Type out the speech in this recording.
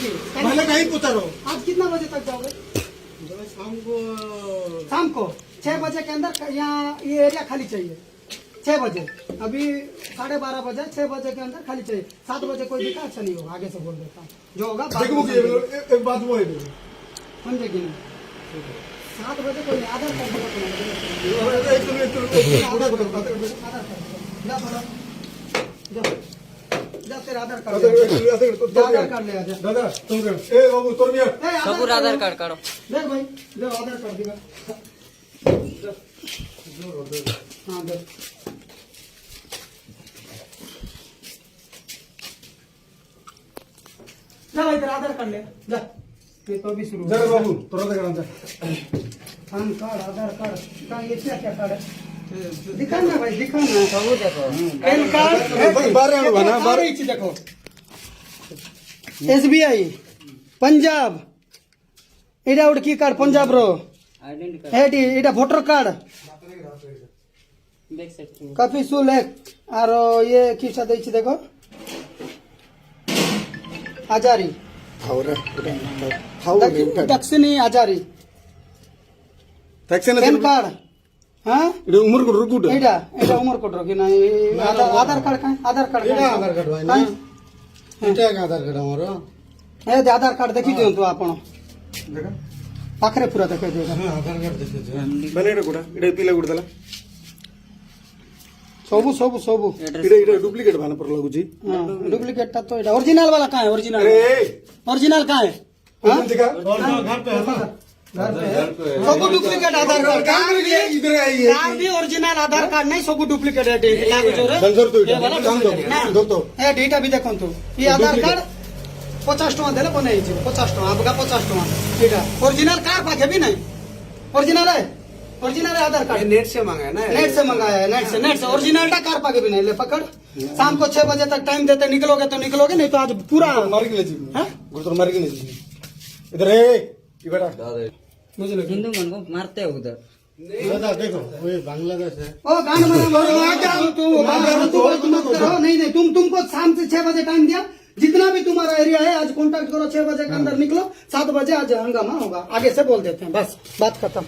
जी पहले कहीं उतरो। आप कितना बजे तक जाओगे? शाम को 6 बजे के अंदर यहाँ ये एरिया खाली चाहिए। 6 बजे, अभी 12:30 बजे, 6 बजे के अंदर खाली चाहिए। 7 बजे कोई दिखा अच्छा नहीं होगा, आगे से बोल देता हूँ। जो होगा बाद में समझेंगे। एक बात वो है समझेगी नहीं। 7 बजे कोई नहीं, आधार कार्ड बताओ। आधार कार्ड जा बोलो, जा तेरा आधार कार्ड ले आ जा। दादा तुम ए बाबू तोर भी सबूर आधार कार्ड काढो। देख भाई, जो आधार कार्ड दिखा। हाँ देख, जा भाई तेरा आधार कार्ड ले जा। ये तो अभी शुरू जा बाबू तोरा दे जा। पैन कार्ड, आधार कार्ड का ये क्या क्या कार्ड है? दिखाना भाई, दिखाना। सबूर देखो। पैन कार्ड बारे आनो ना बारे देखो। SBI पंजाब, एटा उडकी कार्ड पंजाब रो आइडेंटिटी कार्ड एटी एटा वोटर कार्ड बैक साइड काफी सुलेख और ये किसा देछि देखो आजारी दक्षिणी आजारी पैन कार्ड। हाँ ಇದು ಉಮರ್ ಕೊಡ್ರು ಕೂಟ एटा एटा उमर कोड रो कि ना आधार कार्ड का आधार कार्ड এটা আধার কার্ড ভাই না এটা আধার কার্ড আমার ए आधार कार्ड देखि दियंतु आपण দেখা पाखरे पूरा देखि दियो। হ্যাঁ আধার কার্ড দেখেছে মানে এটা কোটা এটা পিলা কোডালা सबु सबु सबु এটা এটা ডুপ্লিকেট ভানা পর লাগুছি डुप्लीकेट टा तो एटा ओरिजिनल वाला कहां है? ओरिजिनल अरे ओरिजिनल कहां है? हाँ? देखा घर पे सबु डुप्लीकेट आधार कार्ड काम लिए इधर आई है कार भी ओरिजिनल आधार कार्ड नहीं, सबु डुप्लीकेट है। लागो जोरे दंसर तो ये वाला काम दो दो तो ए डेटा भी देखंतु ये आधार कार्ड 50 टका देले बनै छै। 50 टका आपका 50 टका एटा ओरिजिनल कार पाके भी नहीं। ओरिजिनल है, ओरिजिनल है आधार कार्ड। नेट से मंगाया ना, नेट से मंगाया है, नेट से ओरिजिनल टा कार पाके भी नहीं। ले पकड़, शाम को 6 बजे तक टाइम देते, निकलोगे तो निकलोगे, नहीं तो आज पूरा मार के ले जी हाँ? गुरुतर मार के ले जी इधर है ये बेटा बुझलो हिंदू मन को मारते हैं उधर। दादा देखो वो बांग्लादेश है ओ गान बना तू मत करो। नहीं नहीं, तुमको शाम से 6 बजे टाइम दिया। जितना भी तुम्हारा एरिया है आज कांटेक्ट करो। 6 बजे के अंदर निकलो, 7 बजे आज हंगामा होगा। आगे से बोल देते हैं, बस बात खत्म।